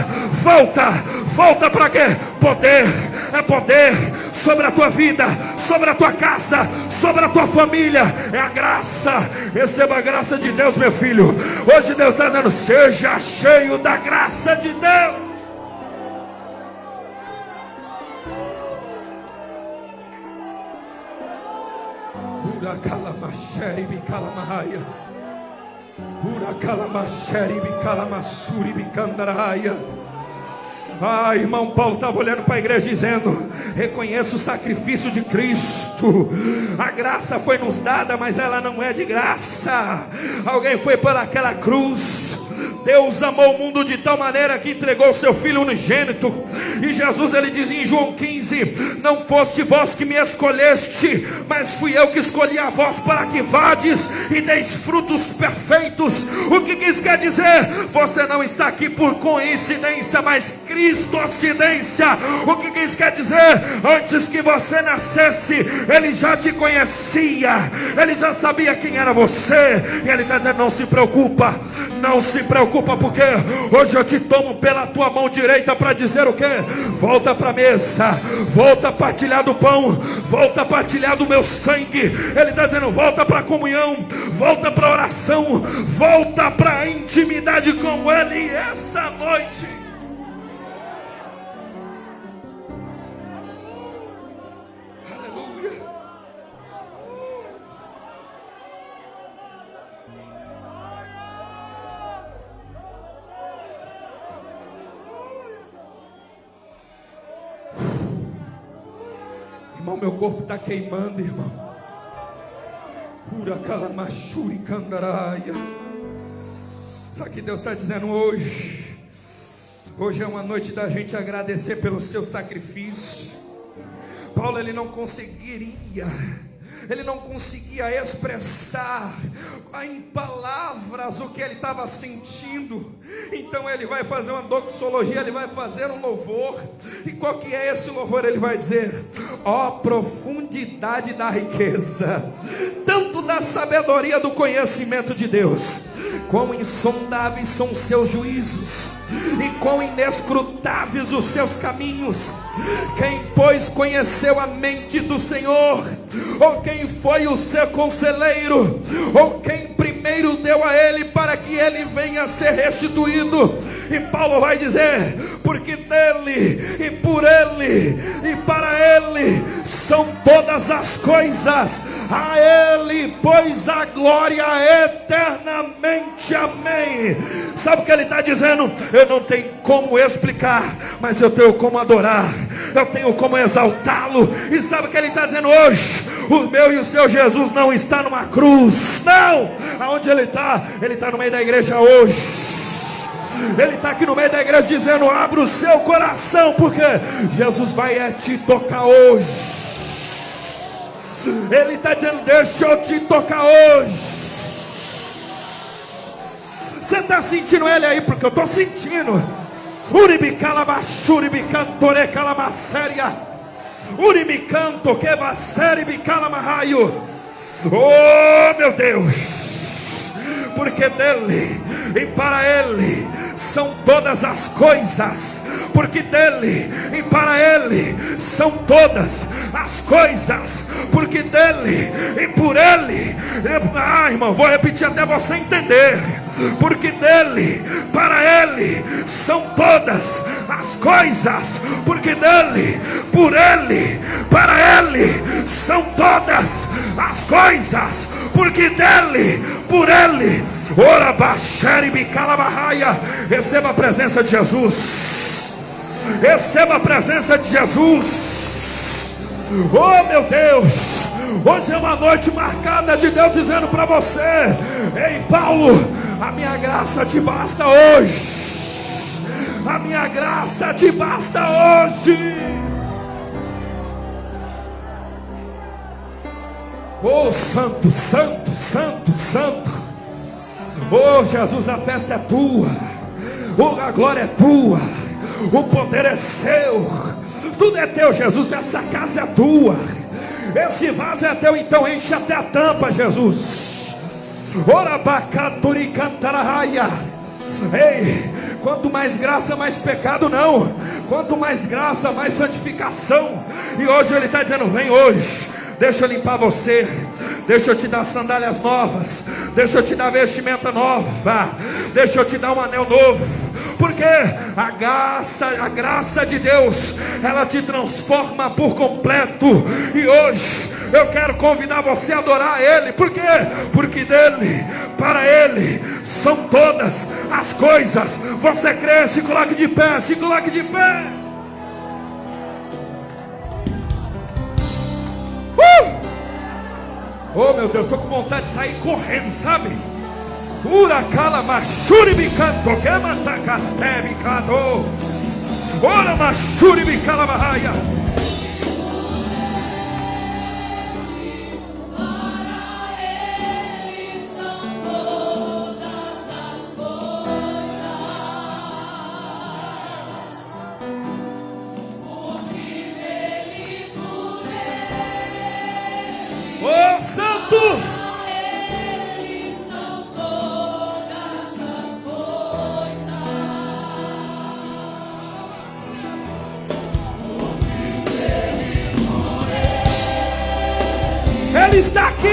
volta. Volta para quê? Poder. É poder sobre a tua vida, sobre a tua casa, sobre a tua família. É a graça. Receba a graça de Deus, meu filho. Hoje Deus está dizendo: seja cheio da graça de Deus. Ura calamacheri bicalamahaya. Ura calamacheri bicalamassuri bicandaraia. Ah, irmão, Paulo estava olhando para a igreja dizendo: reconheça o sacrifício de Cristo. A graça foi nos dada, mas ela não é de graça. Alguém foi para aquela cruz. Deus amou o mundo de tal maneira que entregou o seu Filho unigênito. E Jesus, ele dizia em João 15: não foste vós que me escolheste, mas fui eu que escolhi a vós para que vades e deis frutos perfeitos. O que isso quer dizer? Você não está aqui por coincidência, mas Cristocidência. O que isso quer dizer? Antes que você nascesse, Ele já te conhecia. Ele já sabia quem era você. E Ele está dizendo: não se preocupa, não se preocupa, porque hoje eu te tomo pela tua mão direita para dizer o que? Volta para a mesa, volta a partilhar do pão, volta a partilhar do meu sangue. Ele está dizendo: volta para a comunhão, volta para a oração, volta para a intimidade com Ele essa noite. irmão, meu corpo está queimando, irmão. Sabe o que Deus está dizendo hoje? Hoje é uma noite da gente agradecer pelo seu sacrifício. Paulo, ele não conseguia expressar em palavras o que ele estava sentindo. Então ele vai fazer uma doxologia, ele vai fazer um louvor. E qual que é esse louvor? Ele vai dizer: ó profundidade da riqueza, tanto da sabedoria do conhecimento de Deus, quão insondáveis são os seus juízos, e quão inescrutáveis os seus caminhos. Quem, pois, conheceu a mente do Senhor? Ou quem foi o seu conselheiro? Ou quem primeiro deu a ele para que ele venha a ser restituído? E Paulo vai dizer: porque dele, e por ele, e para ele são todas as coisas. A ele, pois, a glória eternamente. Amém. Sabe o que ele está dizendo? Eu não tenho como explicar, mas eu tenho como adorar, eu tenho como exaltá-lo. E sabe o que ele está dizendo hoje? O meu e o seu Jesus não está numa cruz, não. Aonde ele está? Ele está no meio da igreja hoje. Ele está aqui no meio da igreja dizendo: abra o seu coração, porque Jesus vai te tocar hoje. Ele está dizendo: deixa eu te tocar hoje. Você está sentindo ele aí? Porque eu estou sentindo. Uribicalabachuribicantore calamaséria. Urimicanto que vassere bicalamahaio. Oh meu Deus, porque dele e para ele são todas as coisas, porque dele e para ele são todas as coisas, porque dele e por ele. Irmão, vou repetir até você entender. Porque dele, para ele são todas as coisas, porque dele, por ele, para ele são todas as coisas, porque dele, por ele. Ora baixere bicalabarraia. Receba a presença de Jesus. Receba a presença de Jesus. Oh meu Deus, hoje é uma noite marcada de Deus dizendo para você: ei Paulo, a minha graça te basta hoje. A minha graça te basta hoje. Oh santo, santo, santo, santo. Oh Jesus, a festa é tua, oh a glória é tua, o poder é seu, tudo é teu, Jesus. Essa casa é tua, esse vaso é teu, então enche até a tampa, Jesus. Ora bacaturi cantararaia. Ei, quanto mais graça, mais pecado não. Quanto mais graça, mais santificação. E hoje ele está dizendo: vem hoje, deixa eu limpar você, deixa eu te dar sandálias novas, deixa eu te dar vestimenta nova, deixa eu te dar um anel novo. Porque a graça de Deus, ela te transforma por completo. E hoje eu quero convidar você a adorar Ele. Por quê? Porque dele, para Ele são todas as coisas. Você crê? Se coloque de pé, se coloque de pé. Oh meu Deus, estou com vontade de sair correndo, sabe? Uracala machuri bicanto, que matacaste bicado. Ora machuri bicala barraia. Oh santo! Ele está aqui.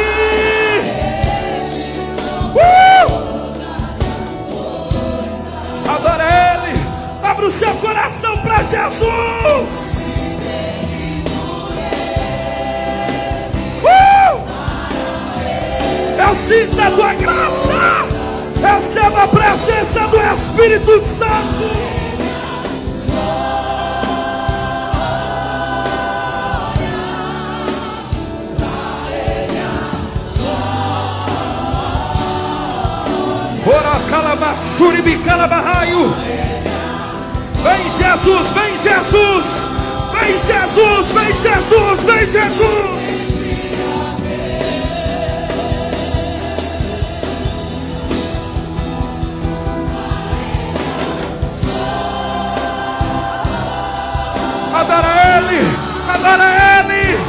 Adora Ele. Abra o seu coração para Jesus. Eu sinto a tua graça. Receba a presença do Espírito Santo. calabarraio. Vem Jesus, vem Jesus, vem Jesus, vem Jesus, vem Jesus. Adora Ele, adora Ele.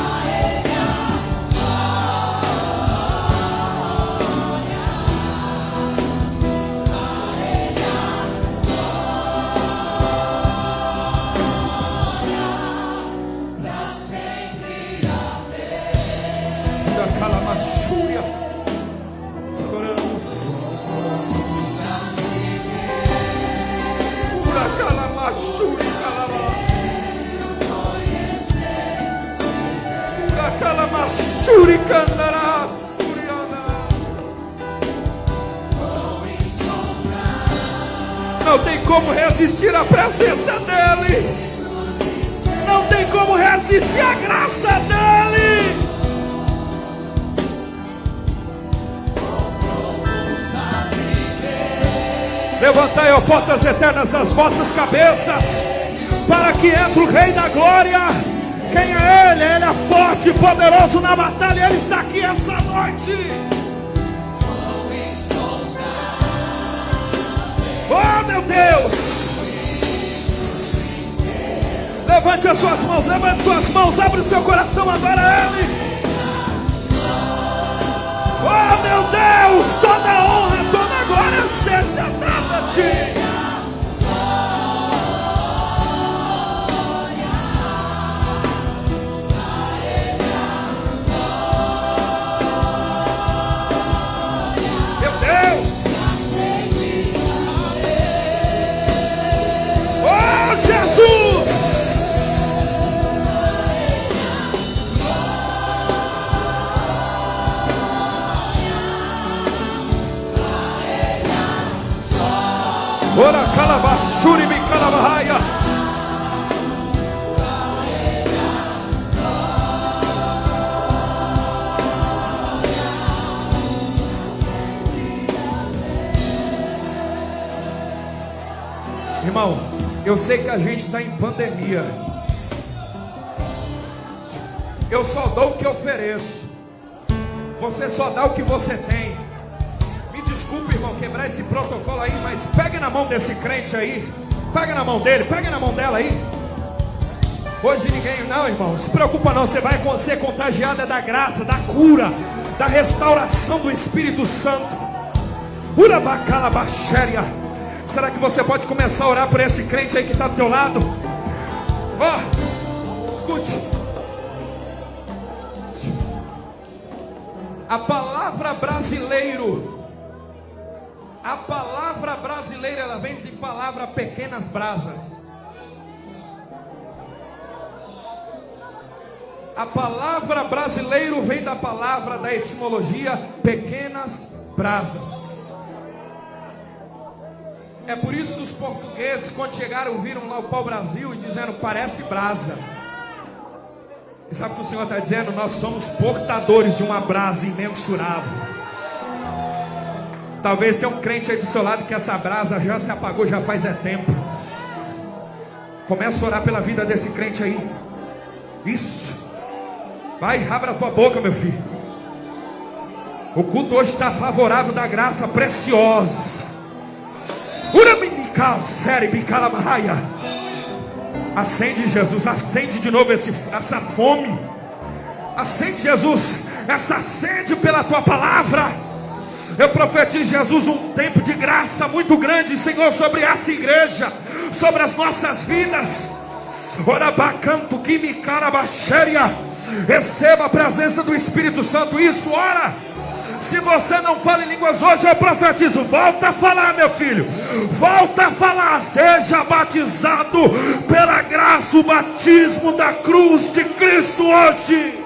Não tem como resistir à presença dEle. Não tem como resistir à graça dEle. Levantai, ó portas eternas, as vossas cabeças, para que entre o Rei da Glória. Quem é Ele? Ele é forte e poderoso na batalha. Ele está aqui essa noite. Oh, meu Deus! Levante as suas mãos, levante suas mãos, abre o seu coração, adora Ele. Oh, meu Deus! Toda honra, toda glória seja dada a Ti. Ora calabashuri me calabahaya. Irmão, eu sei que a gente está em pandemia. Eu só dou o que ofereço. Você só dá o que você tem. Desculpa, irmão, quebrar esse protocolo aí, mas pegue na mão desse crente aí. Pegue na mão dele, pegue na mão dela aí. Hoje ninguém, não, irmão, se preocupa não. Você vai ser contagiada da graça, da cura, da restauração do Espírito Santo. Urabacalabaxéria. Será que você pode começar a orar por esse crente aí que está do teu lado? Ó, escute. A palavra brasileiro, a palavra brasileira, ela vem de palavra pequenas brasas. A palavra brasileiro vem da palavra, da etimologia pequenas brasas. É por isso que os portugueses, quando chegaram, viram lá o pau-brasil e disseram, parece brasa. E sabe o que o Senhor está dizendo? Nós somos portadores de uma brasa imensurável. Talvez tenha um crente aí do seu lado que essa brasa já se apagou, já faz tempo. Começa a orar pela vida desse crente aí. Isso. Vai, abra a tua boca, meu filho. O culto hoje está favorável da graça preciosa. Acende, Jesus, acende de novo essa fome. Acende, Jesus, essa sede pela tua palavra. Eu profetizo, Jesus, um tempo de graça muito grande, Senhor, sobre essa igreja, sobre as nossas vidas. Orabacanto quimicarabaxéria. Receba a presença do Espírito Santo. Isso, ora. Se você não fala em línguas hoje, eu profetizo, volta a falar, meu filho. Volta a falar, seja batizado pela graça, o batismo da cruz de Cristo hoje.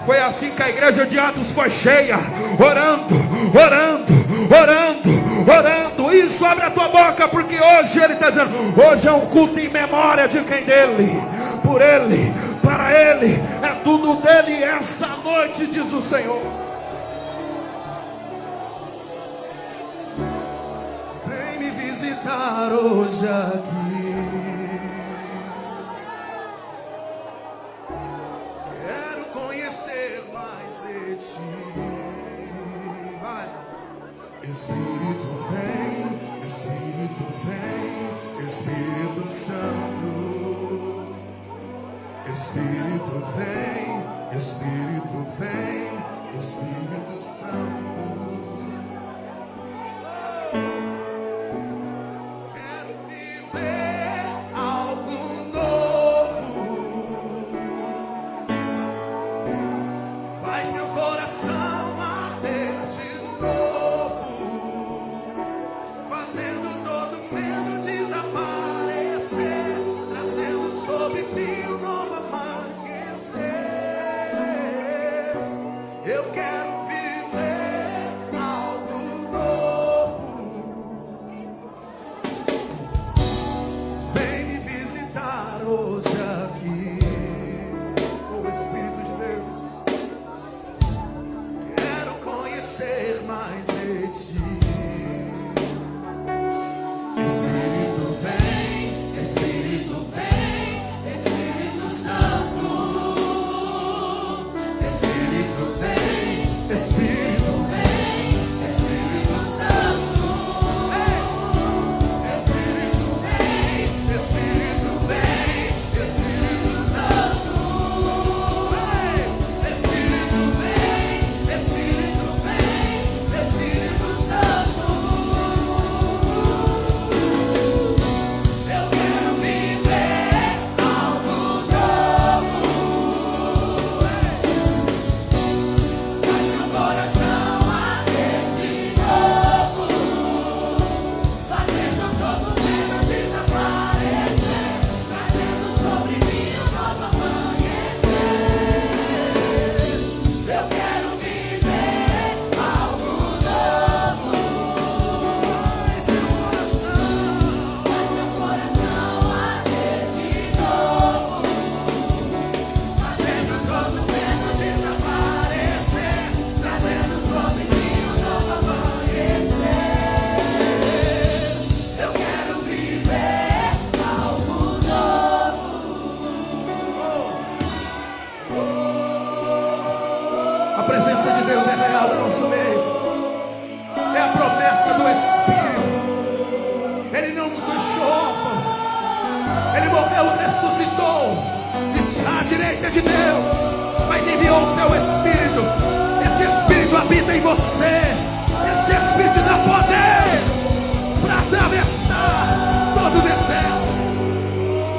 Foi assim que a igreja de Atos foi cheia, orando, orando, orando, orando. Isso, abre a tua boca, porque hoje ele está dizendo, hoje é um culto em memória de quem? Dele, por ele, para ele, é tudo dele essa noite, diz o Senhor. visitar hoje aqui. Quero conhecer mais de ti. Vai. Espírito vem, Espírito vem, Espírito Santo. Espírito vem, Espírito vem, Espírito Santo. Quero viver algo novo. Faz meu coração arder de novo, fazendo todo medo desaparecer, trazendo sobre mim um novo amanhecer. Eu quero viver algo novo. Vem me visitar hoje aqui, oh Espírito de Deus. Quero conhecer mais de ti. Espírito vem, Espírito vem, Espírito Santo. Espírito vem, Espírito vem, Espírito Santo. Espírito vem, Espírito vem, Espírito Santo. Espírito vem, Espírito vem, Espírito Santo. Eu quero viver algo novo. Faz meu coração arder de novo, fazendo todo medo desaparecer, trazendo sobre mim um novo amanhecer. Eu quero viver algo novo. Faz meu coração arder de novo, fazendo todo medo desaparecer, trazendo sobre mim um novo amanhecer. Eu quero viver algo novo. A presença de Deus é real no nosso meio. É a promessa do Espírito. Ele não nos deixou órfãos. Ele morreu, ressuscitou, está à direita de Deus, mas enviou o seu Espírito. Esse Espírito habita em você.